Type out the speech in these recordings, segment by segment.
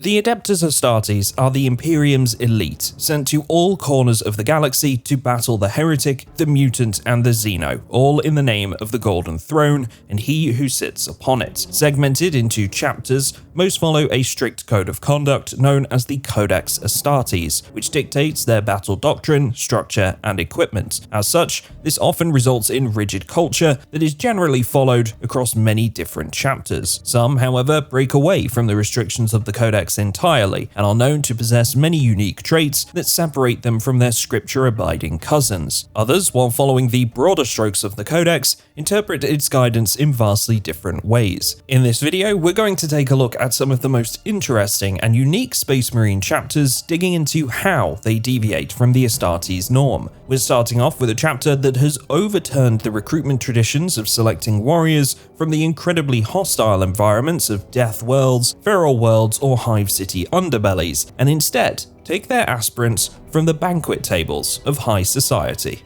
The Adeptus Astartes are the Imperium's elite, sent to all corners of the galaxy to battle the Heretic, the Mutant, and the Xeno, all in the name of the Golden Throne and he who sits upon it. Segmented into chapters, most follow a strict code of conduct known as the Codex Astartes, which dictates their battle doctrine, structure, and equipment. As such, this often results in rigid culture that is generally followed across many different chapters. Some, however, break away from the restrictions of the Codex entirely, and are known to possess many unique traits that separate them from their scripture-abiding cousins. Others, while following the broader strokes of the Codex, interpret its guidance in vastly different ways. In this video, we're going to take a look at some of the most interesting and unique Space Marine chapters, digging into how they deviate from the Astartes norm. We're starting off with a chapter that has overturned the recruitment traditions of selecting warriors from the incredibly hostile environments of Death Worlds, Feral Worlds, or Hive City underbellies, and instead take their aspirants from the banquet tables of high society.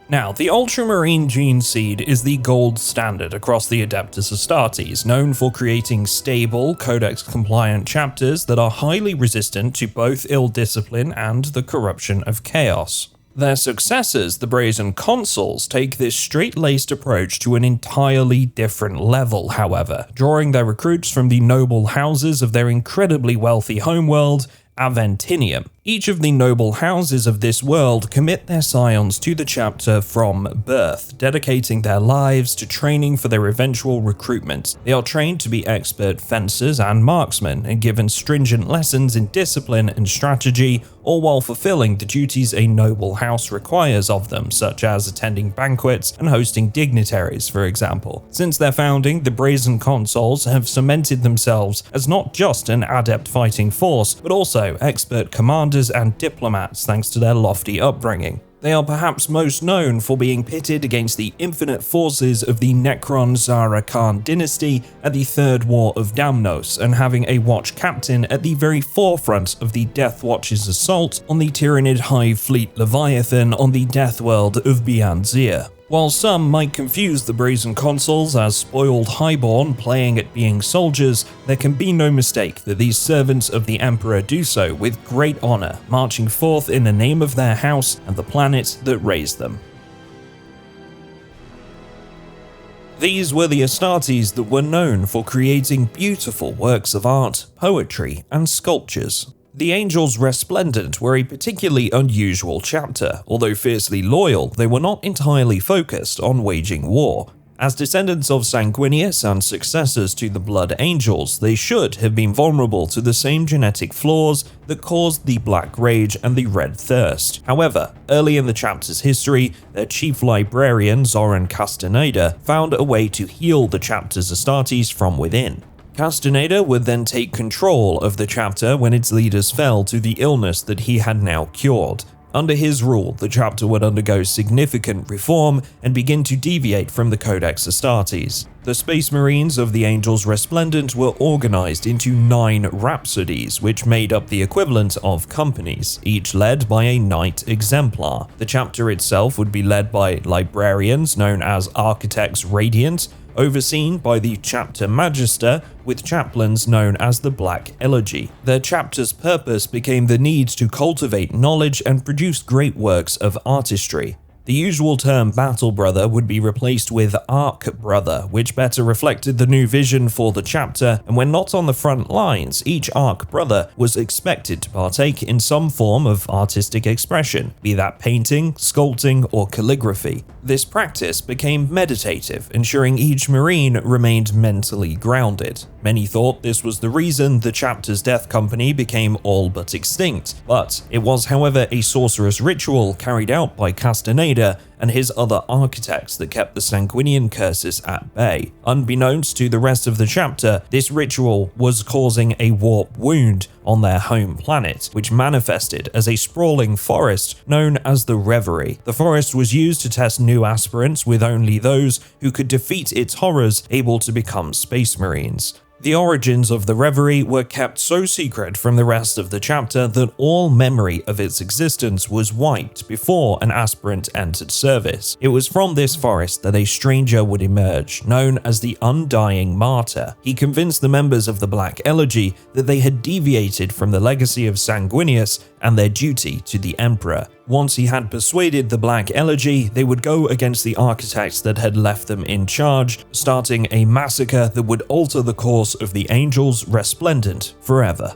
Now, the Ultramarine Gene Seed is the gold standard across the Adeptus Astartes, known for creating stable, codex-compliant chapters that are highly resistant to both ill discipline and the corruption of chaos. Their successors, the Brazen Consuls, take this straight-laced approach to an entirely different level, however, drawing their recruits from the noble houses of their incredibly wealthy homeworld, Aventinium. Each of the noble houses of this world commit their scions to the chapter from birth, dedicating their lives to training for their eventual recruitment. They are trained to be expert fencers and marksmen, and given stringent lessons in discipline and strategy, all while fulfilling the duties a noble house requires of them, such as attending banquets and hosting dignitaries, for example. Since their founding, the Brazen Consuls have cemented themselves as not just an adept fighting force, but also expert commanders and diplomats thanks to their lofty upbringing. They are perhaps most known for being pitted against the infinite forces of the Necron Zara Khan dynasty at the Third War of Damnos, and having a watch captain at the very forefront of the Deathwatch's assault on the Tyranid Hive Fleet Leviathan on the Death World of Bianzir. While some might confuse the Brazen Consuls as spoiled highborn playing at being soldiers, there can be no mistake that these servants of the Emperor do so with great honor, marching forth in the name of their house and the planet that raised them. These were the Astartes that were known for creating beautiful works of art, poetry, and sculptures. The Angels Resplendent were a particularly unusual chapter. Although fiercely loyal, they were not entirely focused on waging war. As descendants of Sanguinius and successors to the Blood Angels, they should have been vulnerable to the same genetic flaws that caused the Black Rage and the Red Thirst. However, early in the chapter's history, their chief librarian, Zoran Castaneda, found a way to heal the chapter's Astartes from within. Castaneda would then take control of the chapter when its leaders fell to the illness that he had now cured. Under his rule, the chapter would undergo significant reform and begin to deviate from the Codex Astartes. The Space Marines of the Angels Resplendent were organized into 9 rhapsodies, which made up the equivalent of companies, each led by a Knight Exemplar. The chapter itself would be led by librarians known as Architects Radiant, overseen by the Chapter Magister, with chaplains known as the Black Elegy. Their chapter's purpose became the need to cultivate knowledge and produce great works of artistry. The usual term Battle Brother would be replaced with Arc Brother, which better reflected the new vision for the chapter, and when not on the front lines, each Arc Brother was expected to partake in some form of artistic expression, be that painting, sculpting, or calligraphy. This practice became meditative, ensuring each Marine remained mentally grounded. Many thought this was the reason the chapter's death company became all but extinct, but it was, however, a sorcerous ritual carried out by Castaneda and his other architects that kept the Sanguinian curses at bay. Unbeknownst to the rest of the chapter, this ritual was causing a warp wound on their home planet, which manifested as a sprawling forest known as the Reverie. The forest was used to test new aspirants, with only those who could defeat its horrors able to become Space Marines. The origins of the reverie were kept so secret from the rest of the chapter that all memory of its existence was wiped before an aspirant entered service. It was from this forest that a stranger would emerge, known as the Undying Martyr. He convinced the members of the Black Elegy that they had deviated from the legacy of Sanguinius and their duty to the Emperor. Once he had persuaded the Black Elegy, they would go against the architects that had left them in charge, starting a massacre that would alter the course of the Angels Resplendent forever.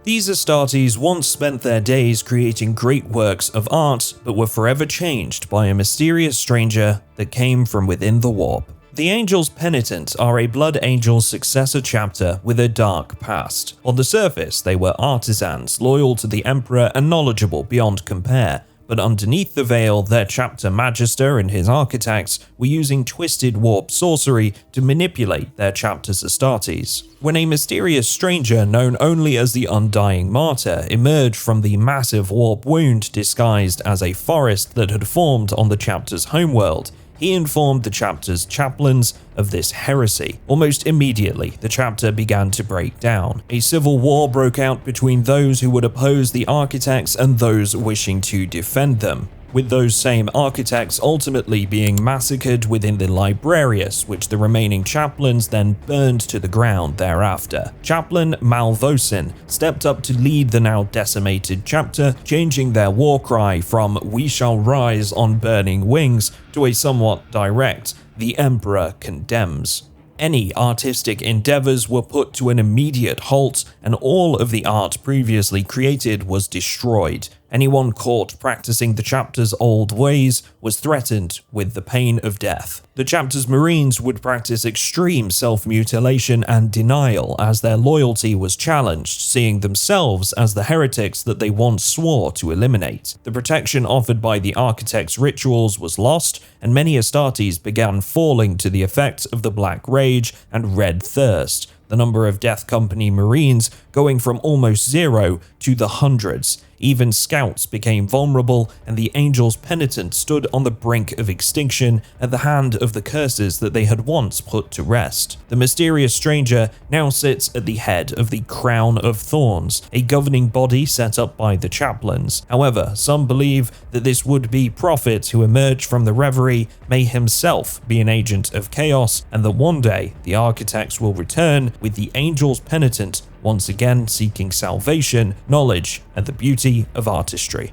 These Astartes once spent their days creating great works of art, but were forever changed by a mysterious stranger that came from within the warp. The Angels Penitent are a Blood Angels successor chapter with a dark past. On the surface, they were artisans, loyal to the Emperor and knowledgeable beyond compare, but underneath the veil, their chapter magister and his architects were using twisted warp sorcery to manipulate their chapter's Astartes. When a mysterious stranger known only as the Undying Martyr emerged from the massive warp wound disguised as a forest that had formed on the chapter's homeworld, he informed the chapter's chaplains of this heresy. Almost immediately, the chapter began to break down. A civil war broke out between those who would oppose the architects and those wishing to defend them, with those same architects ultimately being massacred within the Librarius, which the remaining chaplains then burned to the ground thereafter. Chaplain Malvoisin stepped up to lead the now decimated chapter, changing their war cry from "We shall rise on burning wings" to a somewhat direct "The Emperor condemns." Any artistic endeavors were put to an immediate halt, and all of the art previously created was destroyed. Anyone caught practicing the chapter's old ways was threatened with the pain of death. The chapter's Marines would practice extreme self-mutilation and denial as their loyalty was challenged, seeing themselves as the heretics that they once swore to eliminate. The protection offered by the architect's rituals was lost, and many Astartes began falling to the effects of the Black Rage and Red Thirst, the number of Death Company Marines going from almost zero to the hundreds. Even scouts became vulnerable, and the Angels Penitent stood on the brink of extinction at the hand of the curses that they had once put to rest. The mysterious stranger now sits at the head of the Crown of Thorns, a governing body set up by the chaplains. However, some believe that this would-be prophet who emerged from the reverie may himself be an agent of chaos, and that one day the architects will return with the Angels Penitent once again seeking salvation, knowledge, and the beauty of artistry.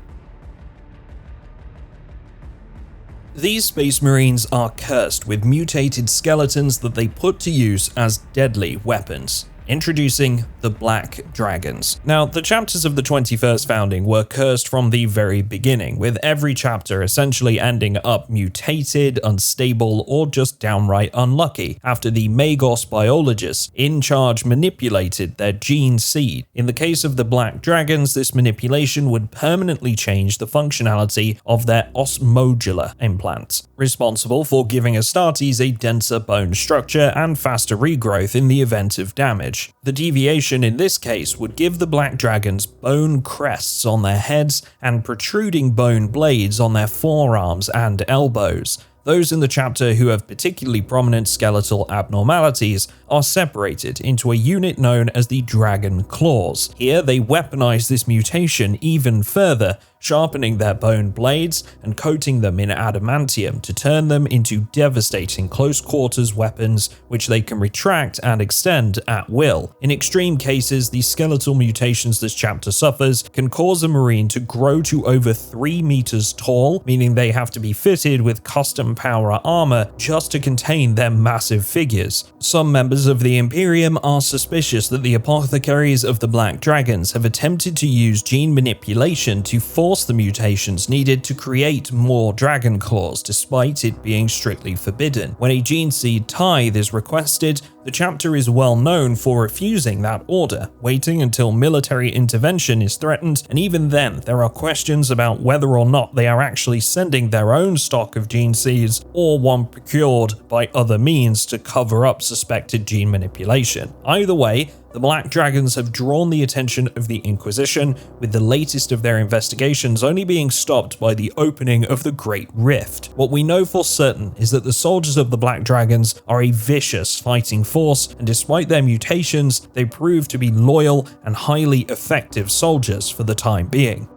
These Space Marines are cursed with mutated skeletons that they put to use as deadly weapons. Introducing the Black Dragons. Now, the chapters of the 21st Founding were cursed from the very beginning, with every chapter essentially ending up mutated, unstable, or just downright unlucky after the Magos biologists in charge manipulated their gene seed. In the case of the Black Dragons, this manipulation would permanently change the functionality of their osmodular implants, responsible for giving Astartes a denser bone structure and faster regrowth in the event of damage. The deviation in this case would give the Black Dragons bone crests on their heads and protruding bone blades on their forearms and elbows. Those in the chapter who have particularly prominent skeletal abnormalities are separated into a unit known as the Dragon Claws. Here they weaponize this mutation even further, sharpening their bone blades and coating them in adamantium to turn them into devastating close-quarters weapons which they can retract and extend at will. In extreme cases, the skeletal mutations this chapter suffers can cause a Marine to grow to over 3 meters tall, meaning they have to be fitted with custom power armor just to contain their massive figures. Some members of the Imperium are suspicious that the apothecaries of the Black Dragons have attempted to use gene manipulation to force the mutations needed to create more dragon claws, despite it being strictly forbidden. When a gene seed tithe is requested, The chapter is well known for refusing that order, waiting until military intervention is threatened, and even then there are questions about whether or not they are actually sending their own stock of gene seeds or one procured by other means to cover up suspected gene manipulation. Either way, the Black Dragons have drawn the attention of the Inquisition, with the latest of their investigations only being stopped by the opening of the Great Rift. What we know for certain is that the soldiers of the Black Dragons are a vicious fighting force, and despite their mutations, they prove to be loyal and highly effective soldiers for the time being.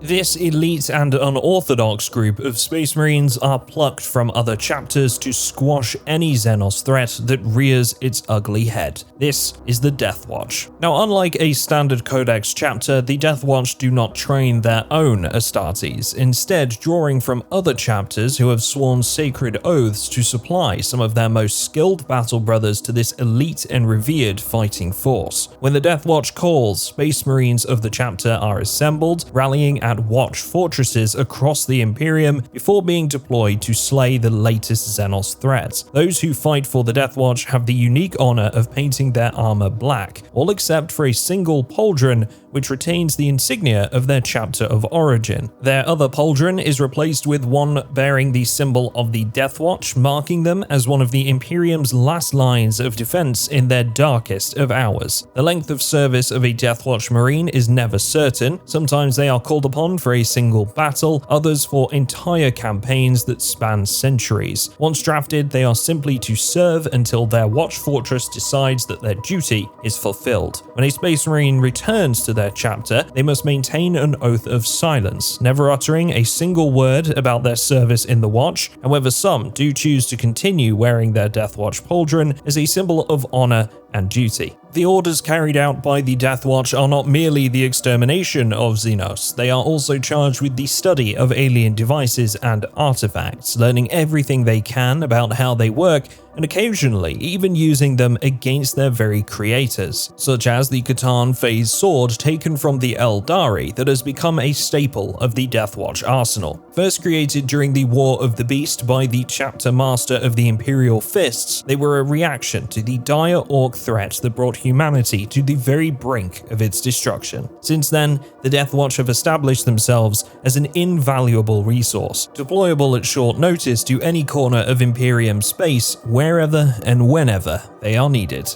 This elite and unorthodox group of Space Marines are plucked from other chapters to squash any Xenos threat that rears its ugly head. This is the Deathwatch. Now, unlike a standard Codex chapter, the Deathwatch do not train their own Astartes, instead drawing from other chapters who have sworn sacred oaths to supply some of their most skilled battle brothers to this elite and revered fighting force. When the Deathwatch calls, Space Marines of the chapter are assembled, rallying at watch fortresses across the Imperium before being deployed to slay the latest Xenos threats. Those who fight for the Deathwatch have the unique honor of painting their armor black, all except for a single pauldron which retains the insignia of their chapter of origin. Their other pauldron is replaced with one bearing the symbol of the Deathwatch, marking them as one of the Imperium's last lines of defense in their darkest of hours. The length of service of a Deathwatch Marine is never certain. Sometimes they are called upon for a single battle, others for entire campaigns that span centuries. Once drafted, they are simply to serve until their watch fortress decides that their duty is fulfilled. When a Space Marine returns to their chapter, they must maintain an oath of silence, never uttering a single word about their service in the Watch. However, some do choose to continue wearing their Deathwatch pauldron as a symbol of honor and duty. The orders carried out by the Deathwatch are not merely the extermination of Xenos, they are also charged with the study of alien devices and artifacts, learning everything they can about how they work and occasionally even using them against their very creators, such as the Catan phase sword taken from the Eldari that has become a staple of the Deathwatch arsenal. First created during the War of the Beast by the chapter master of the Imperial Fists, they were a reaction to the dire orc threat that brought humanity to the very brink of its destruction. Since then, the Deathwatch have established themselves as an invaluable resource, deployable at short notice to any corner of Imperium space wherever and whenever they are needed.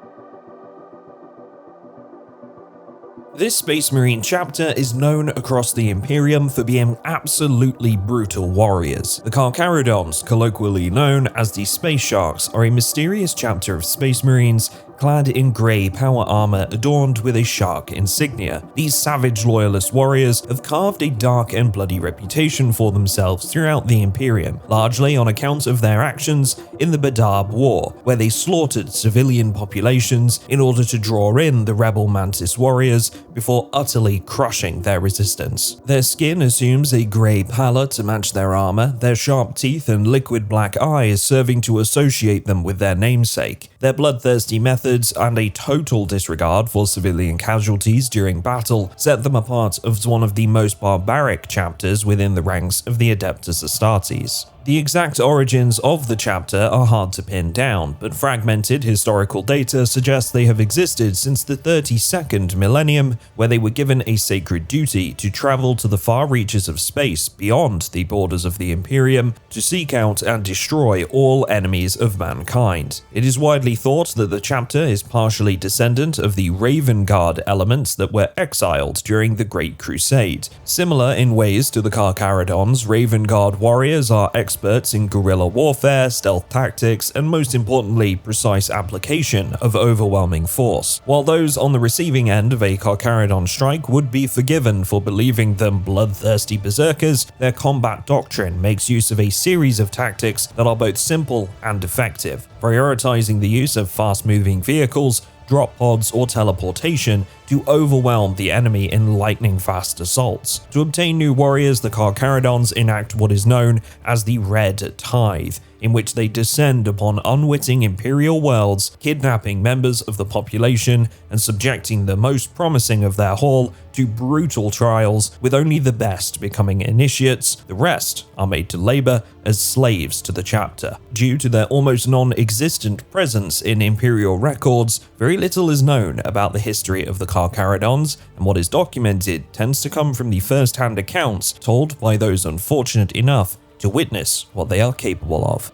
This Space Marine chapter is known across the Imperium for being absolutely brutal warriors. The Carcharodons, colloquially known as the Space Sharks, are a mysterious chapter of Space Marines clad in grey power armor adorned with a shark insignia. These savage loyalist warriors have carved a dark and bloody reputation for themselves throughout the Imperium, largely on account of their actions in the Badab War, where they slaughtered civilian populations in order to draw in the rebel Mantis warriors before utterly crushing their resistance. Their skin assumes a grey pallor to match their armor, their sharp teeth and liquid black eyes serving to associate them with their namesake. Their bloodthirsty methods and a total disregard for civilian casualties during battle set them apart as one of the most barbaric chapters within the ranks of the Adeptus Astartes. The exact origins of the chapter are hard to pin down, but fragmented historical data suggests they have existed since the 32nd millennium, where they were given a sacred duty to travel to the far reaches of space beyond the borders of the Imperium to seek out and destroy all enemies of mankind. It is widely thought that the chapter is partially descendant of the Raven Guard elements that were exiled during the Great Crusade. Similar in ways to the Carcharodons, Raven Guard warriors are experts in guerrilla warfare, stealth tactics, and most importantly, precise application of overwhelming force. While those on the receiving end of a Carcharodon strike would be forgiven for believing them bloodthirsty berserkers, their combat doctrine makes use of a series of tactics that are both simple and effective, prioritizing the use of fast-moving vehicles, drop pods, or teleportation to overwhelm the enemy in lightning-fast assaults. To obtain new warriors, the Carcharodons enact what is known as the Red Tithe, in which they descend upon unwitting Imperial worlds, kidnapping members of the population and subjecting the most promising of their haul to brutal trials, with only the best becoming initiates. The rest are made to labor as slaves to the chapter. Due to their almost non-existent presence in Imperial records, very little is known about the history of the Carcharodons, and what is documented tends to come from the first-hand accounts told by those unfortunate enough to witness what they are capable of.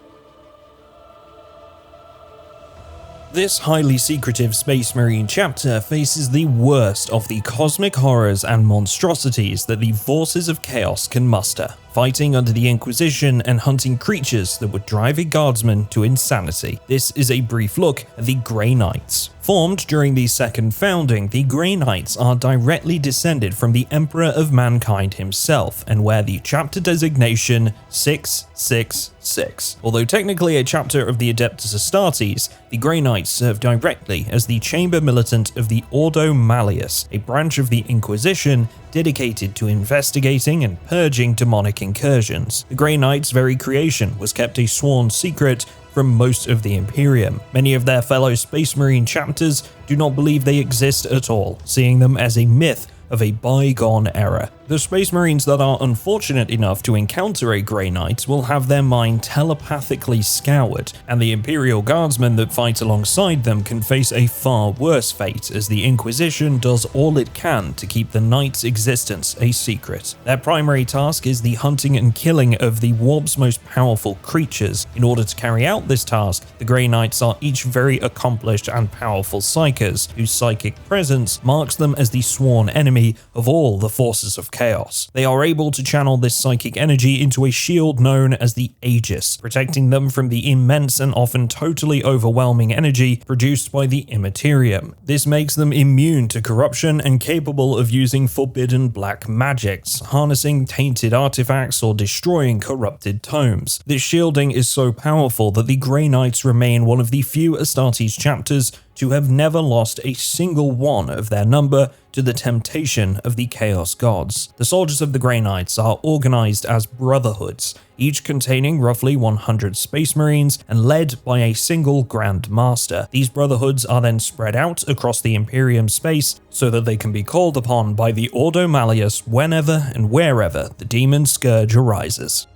This highly secretive Space Marine chapter faces the worst of the cosmic horrors and monstrosities that the forces of chaos can muster, fighting under the Inquisition and hunting creatures that would drive a guardsman to insanity. This is a brief look at the Grey Knights. Formed during the Second Founding, the Grey Knights are directly descended from the Emperor of Mankind himself and wear the chapter designation 666. Although technically a chapter of the Adeptus Astartes, the Grey Knights serve directly as the Chamber Militant of the Ordo Malleus, a branch of the Inquisition dedicated to investigating and purging demonic incursions. The Grey Knights' very creation was kept a sworn secret from most of the Imperium. Many of their fellow Space Marine chapters do not believe they exist at all, seeing them as a myth of a bygone era. The Space Marines that are unfortunate enough to encounter a Grey Knight will have their mind telepathically scoured, and the Imperial Guardsmen that fight alongside them can face a far worse fate, as the Inquisition does all it can to keep the Knight's existence a secret. Their primary task is the hunting and killing of the warp's most powerful creatures. In order to carry out this task, the Grey Knights are each very accomplished and powerful psykers, whose psychic presence marks them as the sworn enemy of all the forces of chaos. They are able to channel this psychic energy into a shield known as the Aegis, protecting them from the immense and often totally overwhelming energy produced by the Immaterium. This makes them immune to corruption and capable of using forbidden black magics, harnessing tainted artifacts or destroying corrupted tomes. This shielding is so powerful that the Grey Knights remain one of the few Astartes chapters to have never lost a single one of their number to the temptation of the Chaos Gods. The soldiers of the Grey Knights are organized as brotherhoods, each containing roughly 100 Space Marines and led by a single Grand Master. These brotherhoods are then spread out across the Imperium space so that they can be called upon by the Ordo Malleus whenever and wherever the demon scourge arises.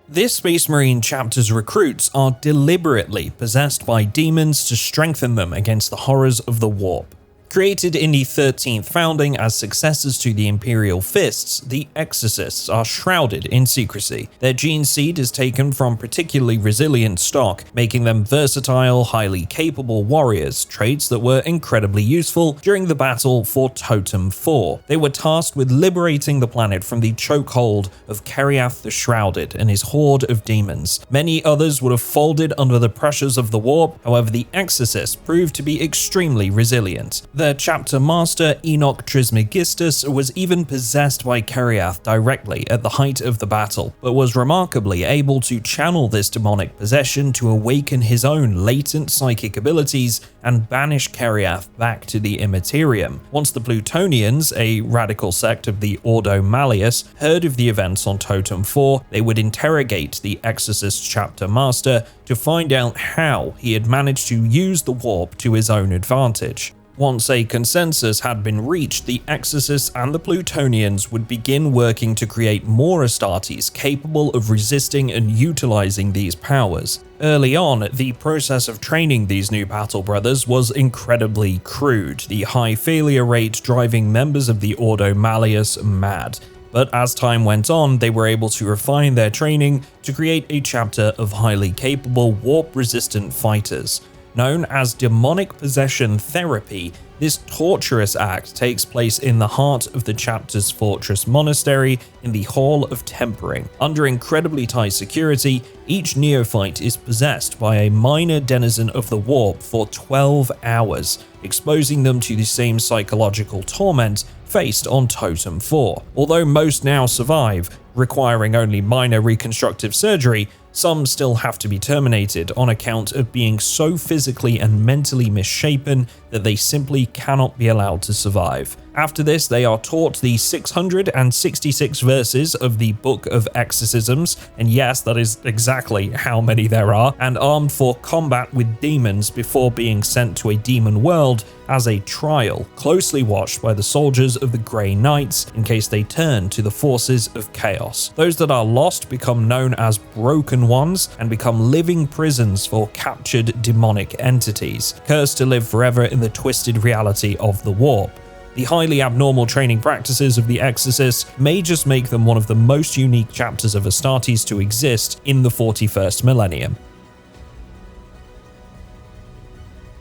This Space Marine chapter's recruits are deliberately possessed by demons to strengthen them against the horrors of the warp. Created in the 13th Founding as successors to the Imperial Fists, the Exorcists are shrouded in secrecy. Their gene seed is taken from particularly resilient stock, making them versatile, highly capable warriors, traits that were incredibly useful during the battle for Totem 4. They were tasked with liberating the planet from the chokehold of Keriath the Shrouded and his horde of demons. Many others would have folded under the pressures of the warp, however the Exorcists proved to be extremely resilient. Their chapter master, Enoch Trismegistus, was even possessed by Keriath directly at the height of the battle, but was remarkably able to channel this demonic possession to awaken his own latent psychic abilities and banish Keriath back to the Immaterium. Once the Plutonians, a radical sect of the Ordo Malleus, heard of the events on Totem 4, they would interrogate the Exorcist chapter master to find out how he had managed to use the warp to his own advantage. Once a consensus had been reached, the Exorcists and the Plutonians would begin working to create more Astartes capable of resisting and utilizing these powers. Early on, the process of training these new battle brothers was incredibly crude, the high failure rate driving members of the Ordo Malleus mad. But as time went on, they were able to refine their training to create a chapter of highly capable warp-resistant fighters. Known as demonic possession therapy, this torturous act takes place in the heart of the chapter's fortress monastery in the Hall of Tempering. Under incredibly tight security, each neophyte is possessed by a minor denizen of the warp for 12 hours, exposing them to the same psychological torment faced on Totem 4. Although most now survive, requiring only minor reconstructive surgery, Some still have to be terminated on account of being so physically and mentally misshapen that they simply cannot be allowed to survive. After this, they are taught the 666 verses of the Book of Exorcisms, and yes, that is exactly how many there are, and armed for combat with demons before being sent to a demon world as a trial, closely watched by the soldiers of the Grey Knights in case they turn to the forces of chaos. Those that are lost become known as Broken Ones and become living prisons for captured demonic entities, cursed to live forever in the twisted reality of the warp. The highly abnormal training practices of the Exorcists may just make them one of the most unique chapters of Astartes to exist in the 41st millennium.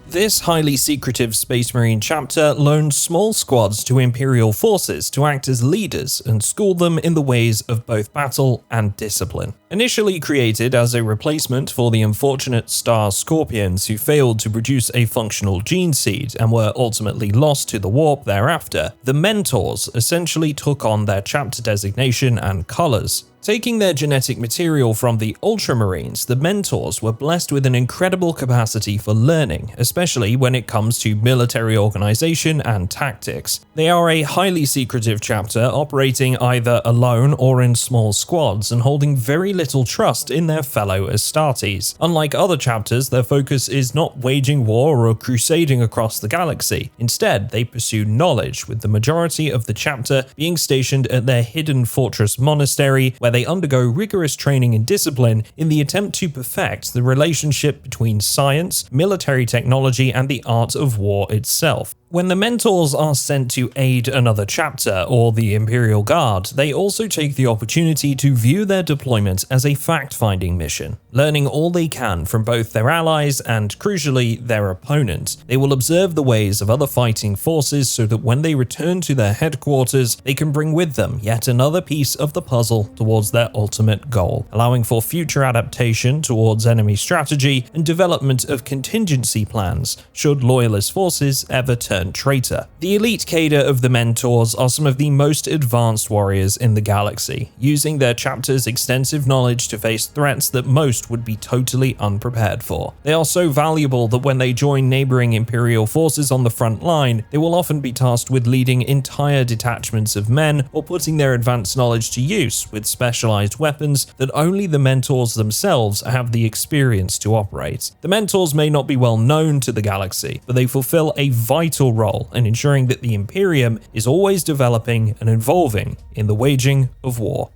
This highly secretive Space Marine chapter loaned small squads to Imperial forces to act as leaders and school them in the ways of both battle and discipline. Initially created as a replacement for the unfortunate Star Scorpions who failed to produce a functional gene seed and were ultimately lost to the warp thereafter, the Mentors essentially took on their chapter designation and colors. Taking their genetic material from the Ultramarines, the Mentors were blessed with an incredible capacity for learning, especially when it comes to military organization and tactics. They are a highly secretive chapter, operating either alone or in small squads and holding very little trust in their fellow Astartes. Unlike other chapters, their focus is not waging war or crusading across the galaxy. Instead, they pursue knowledge, with the majority of the chapter being stationed at their hidden fortress monastery, where they undergo rigorous training and discipline in the attempt to perfect the relationship between science, military technology, and the art of war itself. When the Mentors are sent to aid another chapter or the Imperial Guard, they also take the opportunity to view their deployment as a fact-finding mission, learning all they can from both their allies and, crucially, their opponents. They will observe the ways of other fighting forces so that when they return to their headquarters, they can bring with them yet another piece of the puzzle towards their ultimate goal, allowing for future adaptation towards enemy strategy and development of contingency plans should loyalist forces ever turn traitor. The elite cadre of the Mentors are some of the most advanced warriors in the galaxy, using their chapter's extensive knowledge to face threats that most would be totally unprepared for. They are so valuable that when they join neighboring Imperial forces on the front line, they will often be tasked with leading entire detachments of men or putting their advanced knowledge to use with specialized weapons that only the Mentors themselves have the experience to operate. The Mentors may not be well known to the galaxy, but they fulfill a vital role in ensuring that the Imperium is always developing and evolving in the waging of war.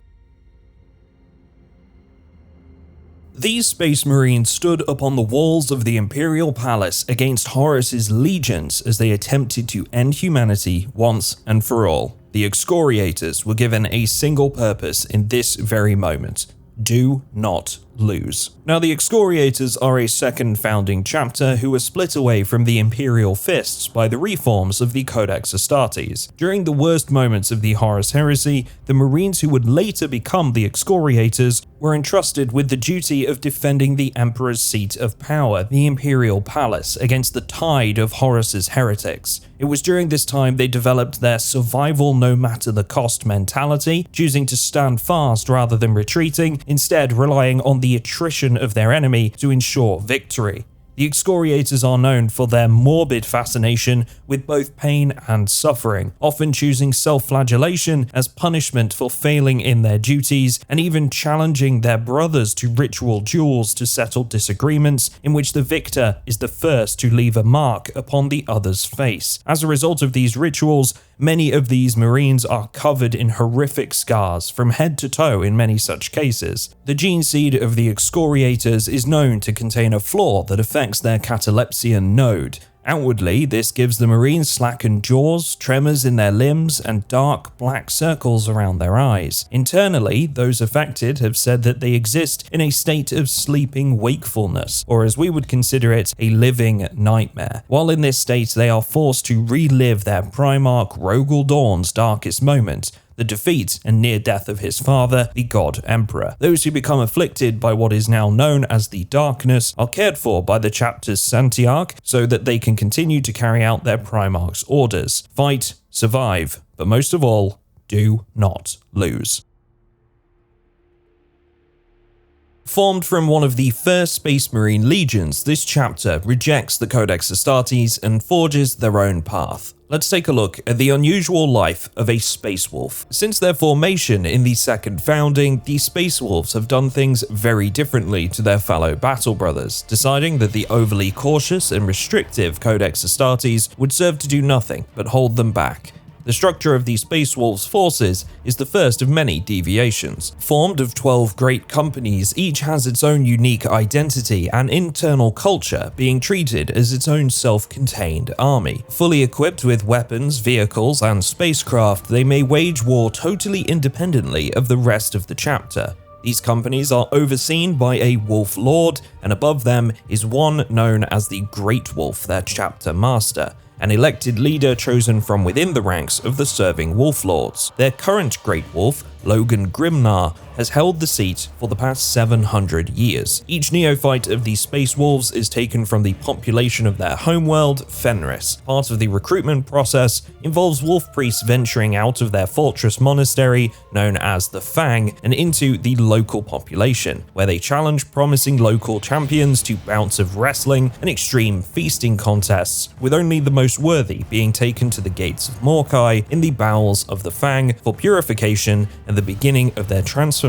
These Space Marines stood upon the walls of the Imperial Palace against Horus's legions as they attempted to end humanity once and for all. The Excoriators were given a single purpose in this very moment: do not lose. Now, the Excoriators are a second founding chapter who were split away from the Imperial Fists by the reforms of the Codex Astartes. During the worst moments of the Horus Heresy, the Marines who would later become the Excoriators were entrusted with the duty of defending the Emperor's seat of power, the Imperial Palace, against the tide of Horus's heretics. It was during this time they developed their survival no matter the cost mentality, choosing to stand fast rather than retreating, instead relying on the attrition of their enemy to ensure victory. The Excoriators are known for their morbid fascination with both pain and suffering, often choosing self-flagellation as punishment for failing in their duties, and even challenging their brothers to ritual duels to settle disagreements in which the victor is the first to leave a mark upon the other's face. As a result of these rituals, many of these Marines are covered in horrific scars from head to toe in many such cases. The gene seed of the Excoriators is known to contain a flaw that affects their catalepsian node. Outwardly, this gives the Marines slackened jaws, tremors in their limbs, and dark black circles around their eyes. Internally, those affected have said that they exist in a state of sleeping wakefulness, or as we would consider it, a living nightmare. While in this state, they are forced to relive their Primarch Rogel Dawn's darkest moment, the defeat and near death of his father, the God Emperor. Those who become afflicted by what is now known as the Darkness are cared for by the chapter's Santiarch so that they can continue to carry out their Primarch's orders. Fight, survive, but most of all, do not lose. Formed from one of the first Space Marine legions, this chapter rejects the Codex Astartes and forges their own path. Let's take a look at the unusual life of a Space Wolf. Since their formation in the second founding, the Space Wolves have done things very differently to their fellow battle brothers, deciding that the overly cautious and restrictive Codex Astartes would serve to do nothing but hold them back. The structure of the Space Wolves' forces is the first of many deviations. Formed of 12 great companies, each has its own unique identity and internal culture, being treated as its own self-contained army. Fully equipped with weapons, vehicles, and spacecraft, they may wage war totally independently of the rest of the chapter. These companies are overseen by a Wolf Lord, and above them is one known as the Great Wolf, their chapter master, an elected leader chosen from within the ranks of the serving Wolf Lords. Their current Great Wolf, Logan Grimnar, has held the seat for the past 700 years. Each neophyte of the Space Wolves is taken from the population of their homeworld, Fenris. Part of the recruitment process involves wolf priests venturing out of their fortress monastery, known as the Fang, and into the local population, where they challenge promising local champions to bouts of wrestling and extreme feasting contests, with only the most worthy being taken to the gates of Morkai in the bowels of the Fang for purification and the beginning of their transformation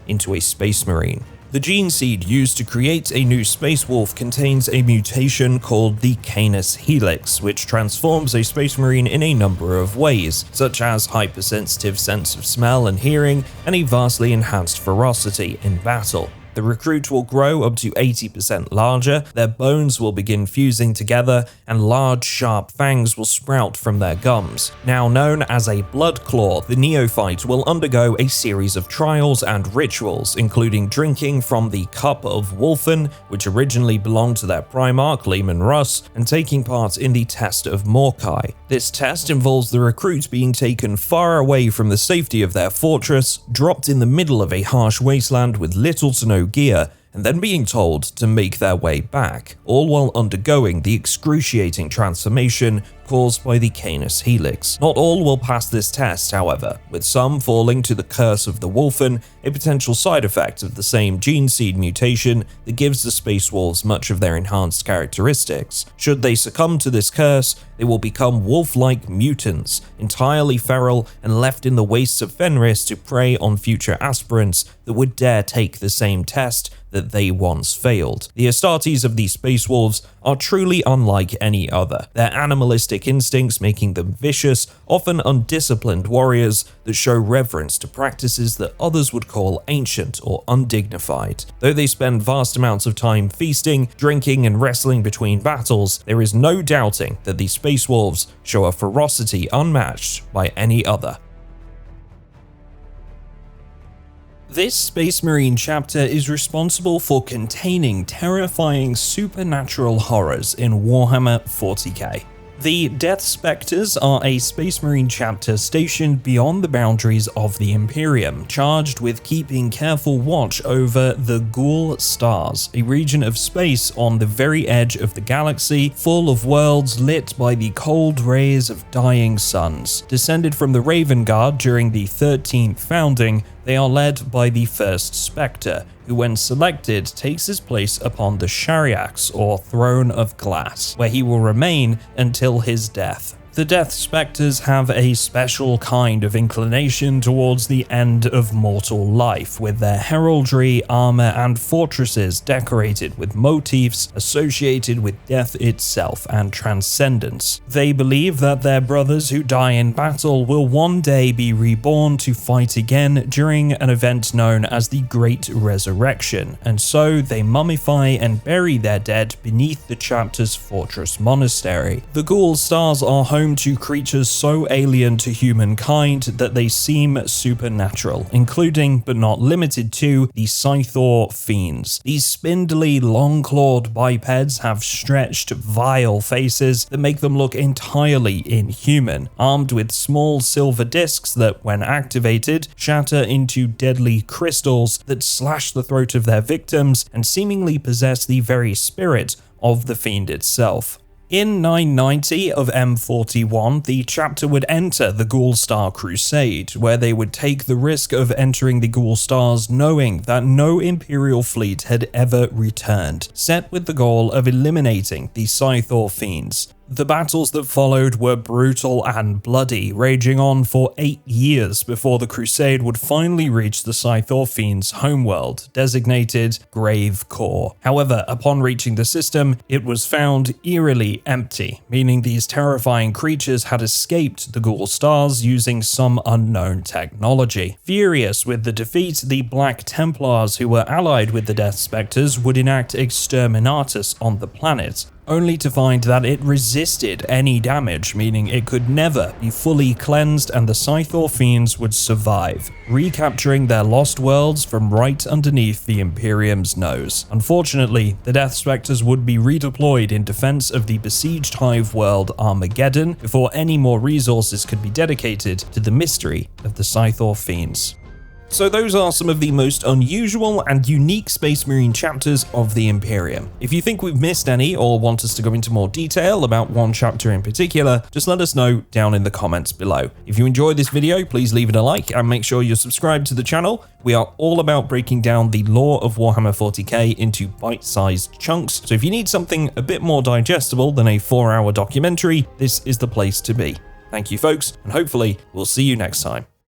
into a Space Marine. The gene seed used to create a new Space Wolf contains a mutation called the Canis Helix, which transforms a Space Marine in a number of ways, such as hypersensitive sense of smell and hearing, and a vastly enhanced ferocity in battle. The recruit will grow up to 80% larger, their bones will begin fusing together, and large, sharp fangs will sprout from their gums. Now known as a blood claw, the neophyte will undergo a series of trials and rituals, including drinking from the Cup of Wolfen, which originally belonged to their Primarch Leman Russ, and taking part in the Test of Morkai. This test involves the recruit being taken far away from the safety of their fortress, dropped in the middle of a harsh wasteland with little to no gear, and then being told to make their way back, all while undergoing the excruciating transformation caused by the Canis Helix. Not all will pass this test, however, with some falling to the curse of the Wolfen, a potential side effect of the same gene seed mutation that gives the Space Wolves much of their enhanced characteristics. Should they succumb to this curse, they will become wolf-like mutants, entirely feral and left in the wastes of Fenris to prey on future aspirants that would dare take the same test that they once failed. The Astartes of the Space Wolves are truly unlike any other, their animalistic instincts making them vicious, often undisciplined warriors that show reverence to practices that others would call ancient or undignified. Though they spend vast amounts of time feasting, drinking, and wrestling between battles, there is no doubting that the Space Wolves show a ferocity unmatched by any other. This Space Marine chapter is responsible for containing terrifying supernatural horrors in Warhammer 40k. The Death Spectres are a Space Marine chapter stationed beyond the boundaries of the Imperium, charged with keeping careful watch over the Ghoul Stars, a region of space on the very edge of the galaxy, full of worlds lit by the cold rays of dying suns. Descended from the Raven Guard during the 13th founding, they are led by the first Spectre, who when selected takes his place upon the Shariax, or Throne of Glass, where he will remain until his death. The Death Spectres have a special kind of inclination towards the end of mortal life, with their heraldry, armor, and fortresses decorated with motifs associated with death itself and transcendence. They believe that their brothers who die in battle will one day be reborn to fight again during an event known as the Great Resurrection, and so they mummify and bury their dead beneath the chapter's fortress monastery. The Ghoul Stars are home to creatures so alien to humankind that they seem supernatural, including but not limited to the Scythor Fiends. These spindly, long-clawed bipeds have stretched, vile faces that make them look entirely inhuman, armed with small silver discs that, when activated, shatter into deadly crystals that slash the throat of their victims and seemingly possess the very spirit of the fiend itself. In 990 of M41, the chapter would enter the Ghoul Star Crusade, where they would take the risk of entering the Ghoul Stars knowing that no Imperial fleet had ever returned, set with the goal of eliminating the Scythor Fiends. The battles that followed were brutal and bloody, raging on for 8 years before the Crusade would finally reach the Scythor Fiends' homeworld, designated Grave Core. However, upon reaching the system, it was found eerily empty, meaning these terrifying creatures had escaped the Ghoul Stars using some unknown technology. Furious with the defeat, the Black Templars, who were allied with the Death Spectres, would enact Exterminatus on the planet, only to find that it resisted any damage, meaning it could never be fully cleansed and the Scythor Fiends would survive, recapturing their lost worlds from right underneath the Imperium's nose. Unfortunately, the Death Spectres would be redeployed in defense of the besieged hive world Armageddon before any more resources could be dedicated to the mystery of the Scythor Fiends. So those are some of the most unusual and unique Space Marine chapters of the Imperium. If you think we've missed any or want us to go into more detail about one chapter in particular, just let us know down in the comments below. If you enjoyed this video, please leave it a like and make sure you're subscribed to the channel. We are all about breaking down the lore of Warhammer 40k into bite-sized chunks, so if you need something a bit more digestible than a 4-hour documentary, this is the place to be. Thank you folks, and hopefully we'll see you next time.